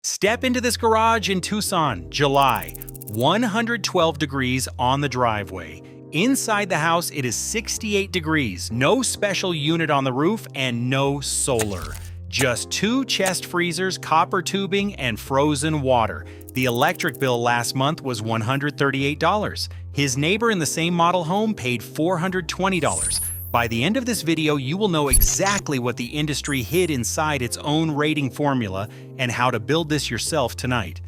Step into this garage in Tucson, July. 112 degrees on the driveway. Inside the house, it is 68 degrees, no special unit on the roof, and no solar. Just 2 chest freezers, copper tubing, and frozen water. The electric bill last month was $138. His neighbor in the same model home paid $420. By the end of this video, you will know exactly what the industry hid inside its own rating formula and how to build this yourself tonight.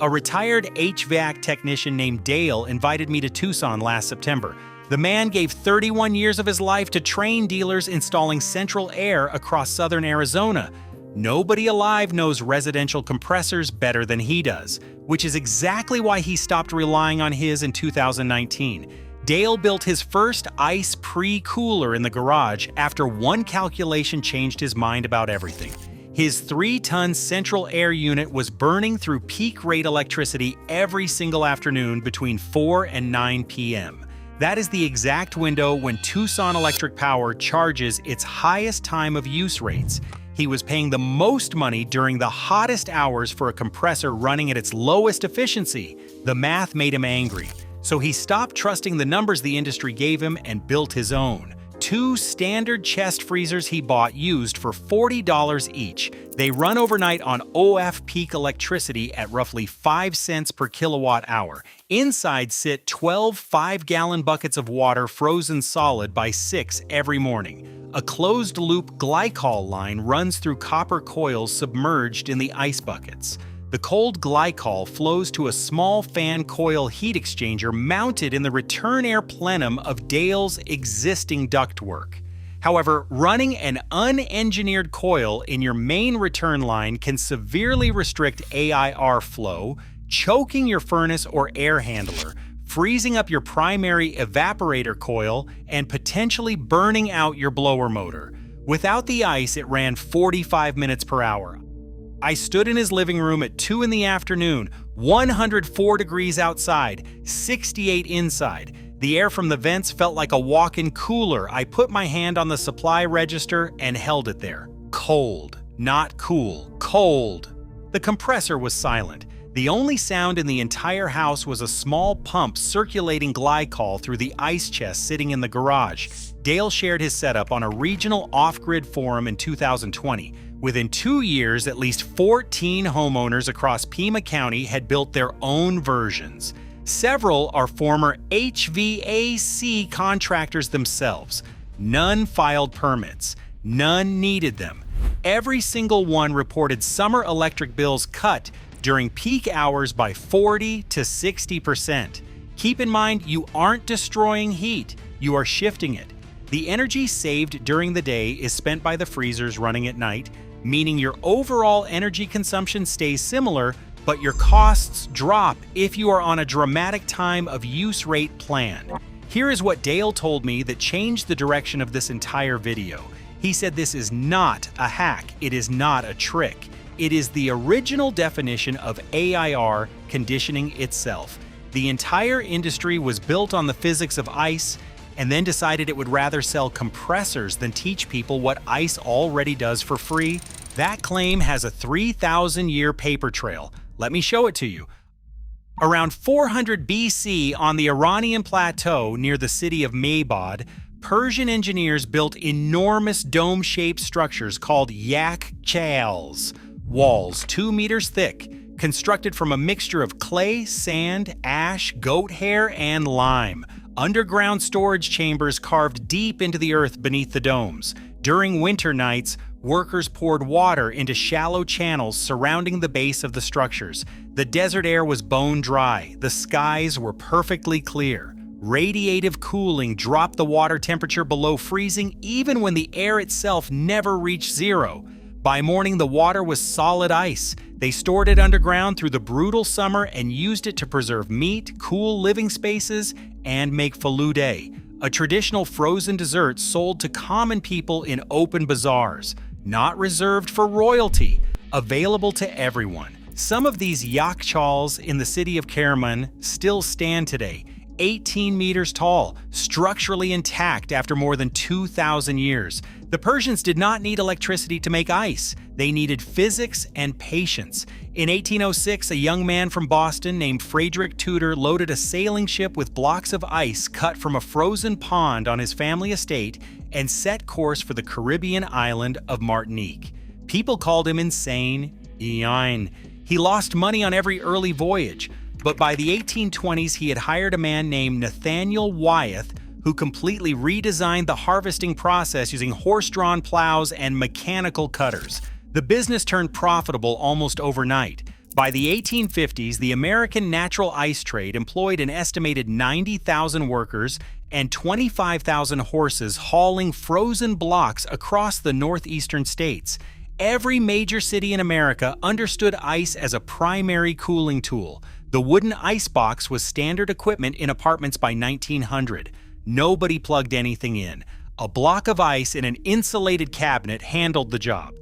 A retired HVAC technician named Dale invited me to Tucson last September. The man gave 31 years of his life to train dealers installing central air across southern Arizona. Nobody alive knows residential compressors better than he does, which is exactly why he stopped relying on his in 2019. Dale built his first ice pre-cooler in the garage after one calculation changed his mind about everything. His 3-ton central air unit was burning through peak rate electricity every single afternoon between 4 and 9 p.m. That is the exact window when Tucson Electric Power charges its highest time of use rates. He was paying the most money during the hottest hours for a compressor running at its lowest efficiency. The math made him angry. So he stopped trusting the numbers the industry gave him and built his own. 2 standard chest freezers he bought used for $40 each. They run overnight on OF peak electricity at roughly 5 cents per kilowatt hour. Inside sit 12 5-gallon buckets of water frozen solid by 6 every morning. A closed-loop glycol line runs through copper coils submerged in the ice buckets. The cold glycol flows to a small fan coil heat exchanger mounted in the return air plenum of Dale's existing ductwork. However, running an unengineered coil in your main return line can severely restrict AIR flow, choking your furnace or air handler, freezing up your primary evaporator coil, and potentially burning out your blower motor. Without the ice, it ran 45 minutes per hour. I stood in his living room at 2 in the afternoon, 104 degrees outside, 68 inside. The air from the vents felt like a walk-in cooler. I put my hand on the supply register and held it there. Cold, not cool, cold. The compressor was silent. The only sound in the entire house was a small pump circulating glycol through the ice chest sitting in the garage. Dale shared his setup on a regional off-grid forum in 2020. Within 2 years, at least 14 homeowners across Pima County had built their own versions. Several are former HVAC contractors themselves. None filed permits. None needed them. Every single one reported summer electric bills cut during peak hours by 40 to 60%. Keep in mind, you aren't destroying heat, you are shifting it. The energy saved during the day is spent by the freezers running at night, meaning your overall energy consumption stays similar, but your costs drop if you are on a dramatic time of use rate plan. Here is what Dale told me that changed the direction of this entire video. He said this is not a hack, it is not a trick. It is the original definition of AIR conditioning itself. The entire industry was built on the physics of ice and then decided it would rather sell compressors than teach people what ice already does for free. That claim has a 3,000-year paper trail. Let me show it to you. Around 400 BC on the Iranian plateau near the city of Maybad, Persian engineers built enormous dome-shaped structures called yak chals, walls 2 meters thick, constructed from a mixture of clay, sand, ash, goat hair, and lime. Underground storage chambers carved deep into the earth beneath the domes. During winter nights, workers poured water into shallow channels surrounding the base of the structures. The desert air was bone dry. The skies were perfectly clear. Radiative cooling dropped the water temperature below freezing even when the air itself never reached zero. By morning, the water was solid ice. They stored it underground through the brutal summer and used it to preserve meat, cool living spaces, and make falude, a traditional frozen dessert sold to common people in open bazaars, not reserved for royalty, available to everyone. Some of these yakchals in the city of Kerman still stand today, 18 meters tall, structurally intact after more than 2,000 years. The Persians did not need electricity to make ice. They needed physics and patience. In 1806, a young man from Boston named Frederick Tudor loaded a sailing ship with blocks of ice cut from a frozen pond on his family estate and set course for the Caribbean island of Martinique. People called him insane. He lost money on every early voyage, but by the 1820s he had hired a man named Nathaniel Wyeth who completely redesigned the harvesting process using horse-drawn plows and mechanical cutters. The business turned profitable almost overnight. By the 1850s, the American natural ice trade employed an estimated 90,000 workers and 25,000 horses hauling frozen blocks across the northeastern states. Every major city in America understood ice as a primary cooling tool. The wooden ice box was standard equipment in apartments by 1900. Nobody plugged anything in. A block of ice in an insulated cabinet handled the job.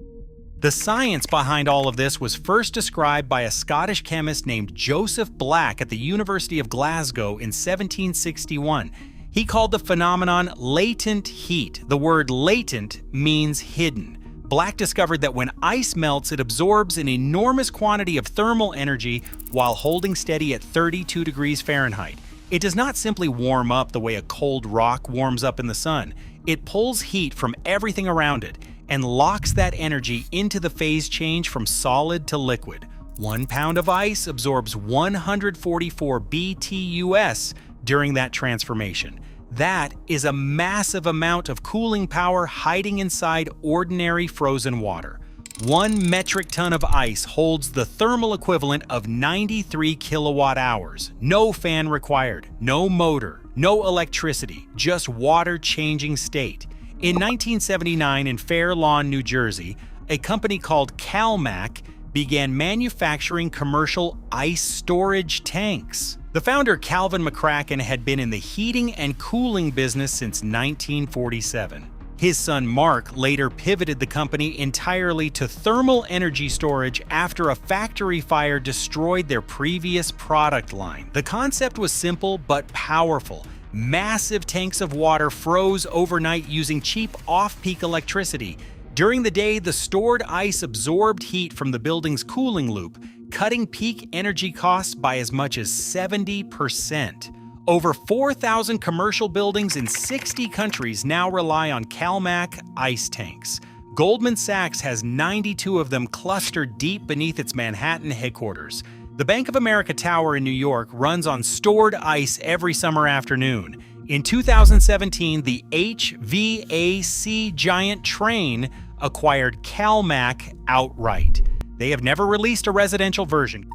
The science behind all of this was first described by a Scottish chemist named Joseph Black at the University of Glasgow in 1761. He called the phenomenon latent heat. The word latent means hidden. Black discovered that when ice melts, it absorbs an enormous quantity of thermal energy while holding steady at 32 degrees Fahrenheit. It does not simply warm up the way a cold rock warms up in the sun. It pulls heat from everything around it and locks that energy into the phase change from solid to liquid. 1 pound of ice absorbs 144 BTUs during that transformation. That is a massive amount of cooling power hiding inside ordinary frozen water. 1 metric ton of ice holds the thermal equivalent of 93 kilowatt hours. No fan required, no motor, no electricity, just water changing state. In 1979 in Fair Lawn, New Jersey, a company called CalMac began manufacturing commercial ice storage tanks. The founder, Calvin McCracken, had been in the heating and cooling business since 1947. His son Mark later pivoted the company entirely to thermal energy storage after a factory fire destroyed their previous product line. The concept was simple but powerful. Massive tanks of water froze overnight using cheap off-peak electricity. During the day, the stored ice absorbed heat from the building's cooling loop, cutting peak energy costs by as much as 70%. Over 4,000 commercial buildings in 60 countries now rely on CalMac ice tanks. Goldman Sachs has 92 of them clustered deep beneath its Manhattan headquarters. The Bank of America Tower in New York runs on stored ice every summer afternoon. In 2017, the HVAC giant Trane acquired CalMac outright. They have never released a residential version.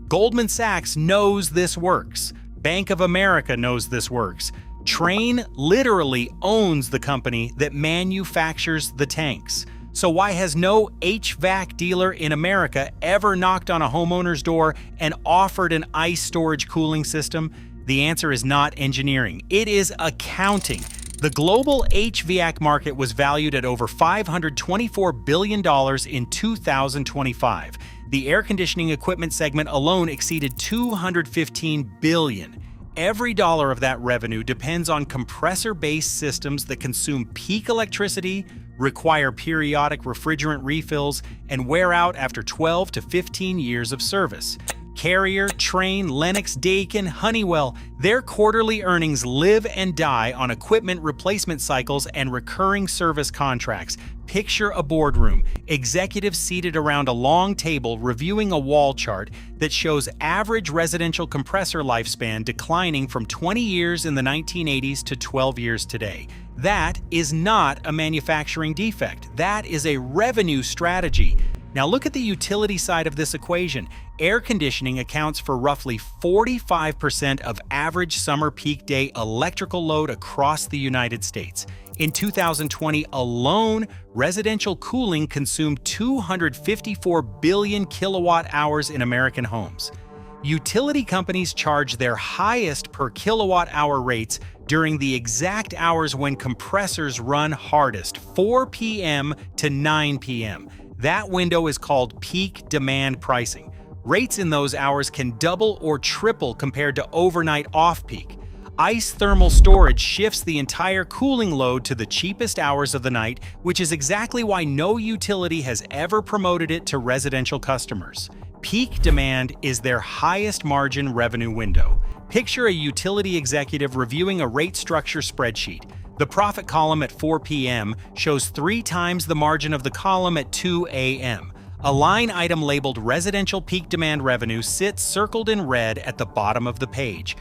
Goldman Sachs knows this works. Bank of America knows this works. Trane literally owns the company that manufactures the tanks. So why has no HVAC dealer in America ever knocked on a homeowner's door and offered an ice storage cooling system? The answer is not engineering. It is accounting. The global HVAC market was valued at over $524 billion in 2025. The air conditioning equipment segment alone exceeded $215 billion. Every dollar of that revenue depends on compressor-based systems that consume peak electricity, require periodic refrigerant refills, and wear out after 12 to 15 years of service. Carrier, Trane, Lennox, Daikin, Honeywell, their quarterly earnings live and die on equipment replacement cycles and recurring service contracts. Picture a boardroom, executives seated around a long table reviewing a wall chart that shows average residential compressor lifespan declining from 20 years in the 1980s to 12 years today. That is not a manufacturing defect. That is a revenue strategy. Now look at the utility side of this equation. Air conditioning accounts for roughly 45% of average summer peak day electrical load across the United States. In 2020 alone, residential cooling consumed 254 billion kilowatt hours in American homes. Utility companies charge their highest per kilowatt hour rates during the exact hours when compressors run hardest, 4 p.m. to 9 p.m. That window is called peak demand pricing. Rates in those hours can double or triple compared to overnight off-peak. Ice thermal storage shifts the entire cooling load to the cheapest hours of the night, which is exactly why no utility has ever promoted it to residential customers. Peak demand is their highest margin revenue window. Picture a utility executive reviewing a rate structure spreadsheet. The profit column at 4 p.m. shows 3 times the margin of the column at 2 a.m. A line item labeled Residential Peak Demand Revenue sits circled in red at the bottom of the page.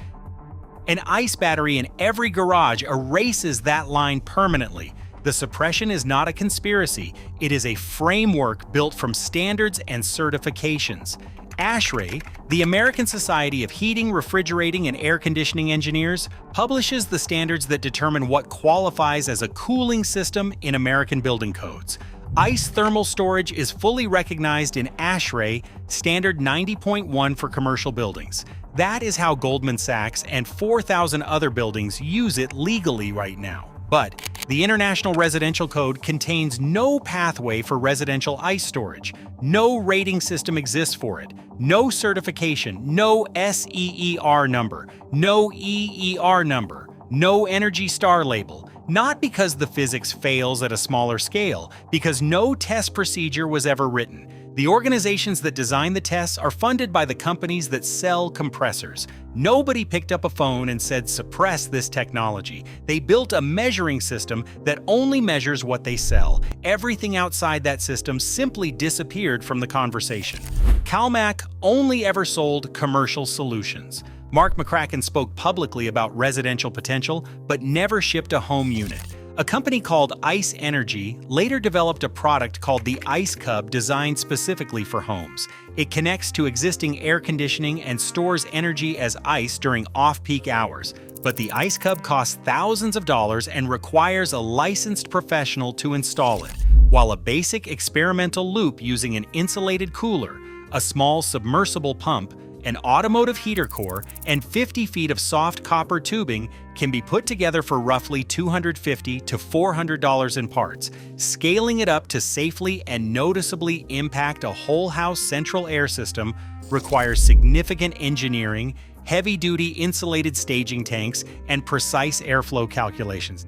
An ice battery in every garage erases that line permanently. The suppression is not a conspiracy, it is a framework built from standards and certifications. ASHRAE, the American Society of Heating, Refrigerating, and Air Conditioning Engineers, publishes the standards that determine what qualifies as a cooling system in American building codes. Ice thermal storage is fully recognized in ASHRAE Standard 90.1 for commercial buildings. That is how Goldman Sachs and 4,000 other buildings use it legally right now. But the International Residential Code contains no pathway for residential ice storage. No rating system exists for it. No certification, no SEER number, no EER number, no Energy Star label. Not because the physics fails at a smaller scale, because no test procedure was ever written. The organizations that design the tests are funded by the companies that sell compressors. Nobody picked up a phone and said, suppress this technology. They built a measuring system that only measures what they sell. Everything outside that system simply disappeared from the conversation. CalMac only ever sold commercial solutions. Mark McCracken spoke publicly about residential potential, but never shipped a home unit. A company called Ice Energy later developed a product called the Ice Cub designed specifically for homes. It connects to existing air conditioning and stores energy as ice during off-peak hours. But the Ice Cub costs thousands of dollars and requires a licensed professional to install it, while a basic experimental loop using an insulated cooler, a small submersible pump, an automotive heater core, and 50 feet of soft copper tubing can be put together for roughly $250 to $400 in parts. Scaling it up to safely and noticeably impact a whole house central air system requires significant engineering, heavy-duty insulated staging tanks, and precise airflow calculations.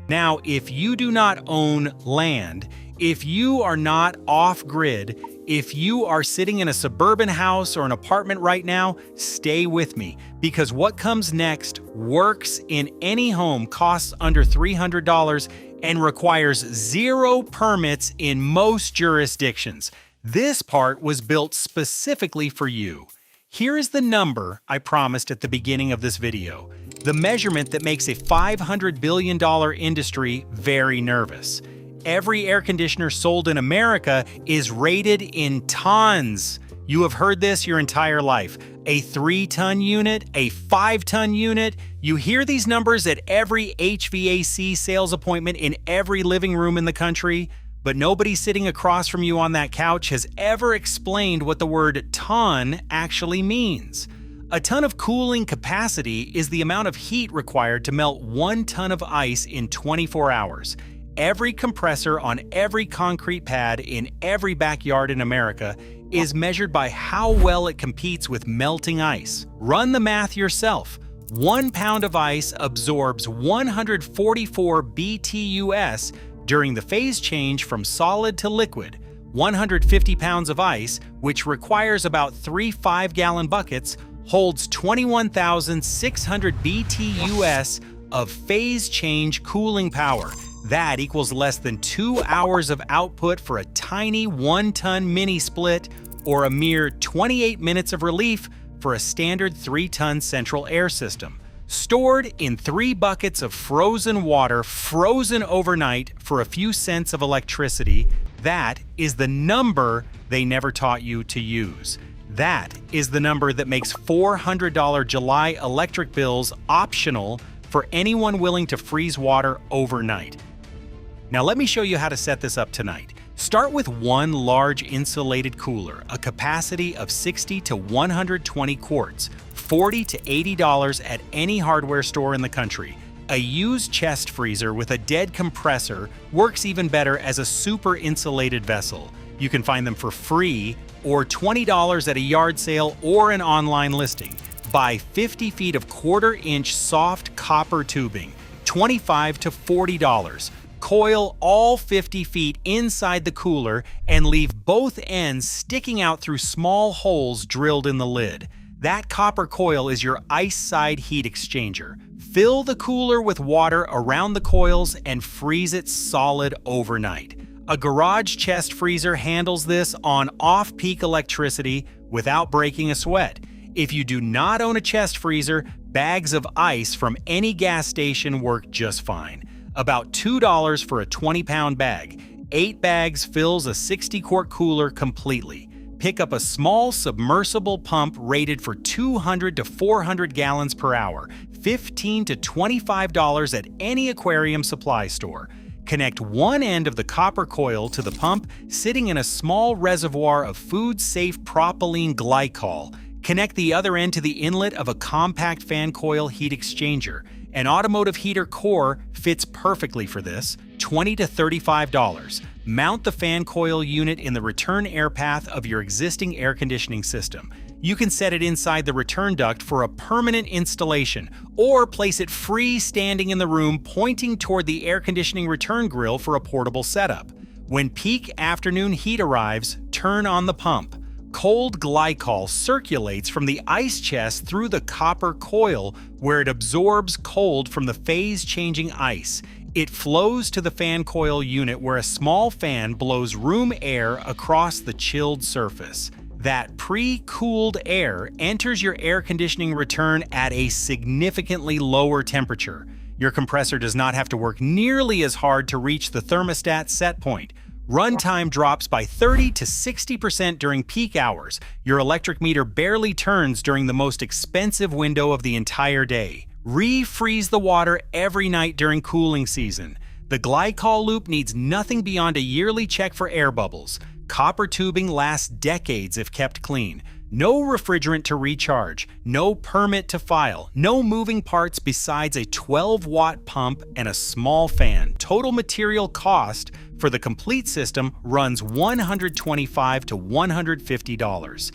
Now, if you do not own land, if you are not off-grid, if you are sitting in a suburban house or an apartment right now, stay with me, because what comes next works in any home, costs under $300, and requires 0 permits in most jurisdictions. This part was built specifically for you. Here is the number I promised at the beginning of this video, the measurement that makes a $500 billion industry very nervous. Every air conditioner sold in America is rated in tons. You have heard this your entire life. A 3-ton unit, a 5-ton unit. You hear these numbers at every HVAC sales appointment in every living room in the country, but nobody sitting across from you on that couch has ever explained what the word ton actually means. A ton of cooling capacity is the amount of heat required to melt 1 ton of ice in 24 hours. Every compressor on every concrete pad in every backyard in America is measured by how well it competes with melting ice. Run the math yourself. 1 pound of ice absorbs 144 BTUs during the phase change from solid to liquid. 150 pounds of ice, which requires about 3 5-gallon buckets, holds 21,600 BTUs of phase change cooling power. That equals less than 2 hours of output for a tiny 1-ton mini split, or a mere 28 minutes of relief for a standard 3-ton central air system. Stored in 3 buckets of frozen water, frozen overnight for a few cents of electricity, that is the number they never taught you to use. That is the number that makes $400 July electric bills optional for anyone willing to freeze water overnight. Now let me show you how to set this up tonight. Start with 1 large insulated cooler, a capacity of 60 to 120 quarts, $40 to $80 at any hardware store in the country. A used chest freezer with a dead compressor works even better as a super insulated vessel. You can find them for free or $20 at a yard sale or an online listing. Buy 50 feet of quarter-inch soft copper tubing, $25 to $40. Coil all 50 feet inside the cooler and leave both ends sticking out through small holes drilled in the lid. That copper coil is your ice side heat exchanger. Fill the cooler with water around the coils and freeze it solid overnight. A garage chest freezer handles this on off-peak electricity without breaking a sweat. If you do not own a chest freezer, bags of ice from any gas station work just fine. About $2 for a 20-pound bag. 8 bags fills a 60-quart cooler completely. Pick up a small submersible pump rated for 200 to 400 gallons per hour, $15 to $25 at any aquarium supply store. Connect one end of the copper coil to the pump sitting in a small reservoir of food-safe propylene glycol. Connect the other end to the inlet of a compact fan coil heat exchanger. An automotive heater core fits perfectly for this, $20 to $35. Mount the fan coil unit in the return air path of your existing air conditioning system. You can set it inside the return duct for a permanent installation, or place it freestanding in the room pointing toward the air conditioning return grill for a portable setup. When peak afternoon heat arrives, turn on the pump. Cold glycol circulates from the ice chest through the copper coil, where it absorbs cold from the phase-changing ice. It flows to the fan coil unit, where a small fan blows room air across the chilled surface. That pre-cooled air enters your air conditioning return at a significantly lower temperature. Your compressor does not have to work nearly as hard to reach the thermostat set point. Runtime drops by 30 to 60% during peak hours. Your electric meter barely turns during the most expensive window of the entire day. Refreeze the water every night during cooling season. The glycol loop needs nothing beyond a yearly check for air bubbles. Copper tubing lasts decades if kept clean. No refrigerant to recharge, no permit to file, no moving parts besides a 12-watt pump and a small fan. Total material cost for the complete system runs $125 to $150.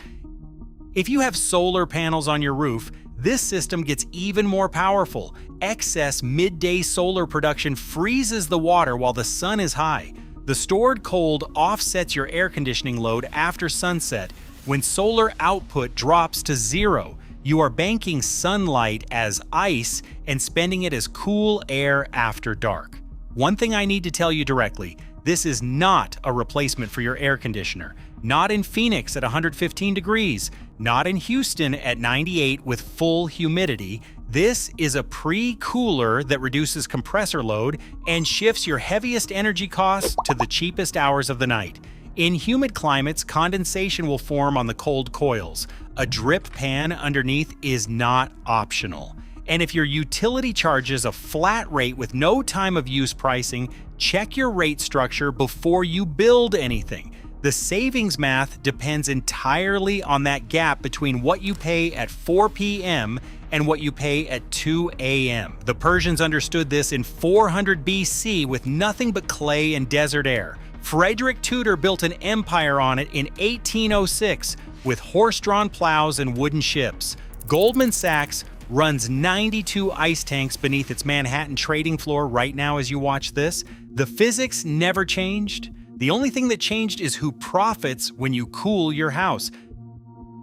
If you have solar panels on your roof, this system gets even more powerful. Excess midday solar production freezes the water while the sun is high. The stored cold offsets your air conditioning load after sunset. When solar output drops to zero, you are banking sunlight as ice and spending it as cool air after dark. One thing I need to tell you directly, this is not a replacement for your air conditioner. Not in Phoenix at 115 degrees, not in Houston at 98 with full humidity. This is a pre-cooler that reduces compressor load and shifts your heaviest energy costs to the cheapest hours of the night. In humid climates, condensation will form on the cold coils. A drip pan underneath is not optional. And if your utility charges a flat rate with no time of use pricing, check your rate structure before you build anything. The savings math depends entirely on that gap between what you pay at 4 p.m. and what you pay at 2 a.m. The Persians understood this in 400 BC with nothing but clay and desert air. Frederick Tudor built an empire on it in 1806 with horse-drawn plows and wooden ships. Goldman Sachs runs 92 ice tanks beneath its Manhattan trading floor right now as you watch this. The physics never changed. The only thing that changed is who profits when you cool your house.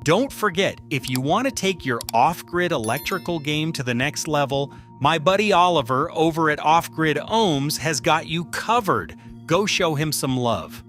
Don't forget, if you want to take your off-grid electrical game to the next level, my buddy Oliver over at Off Grid Ohms has got you covered. Go show him some love.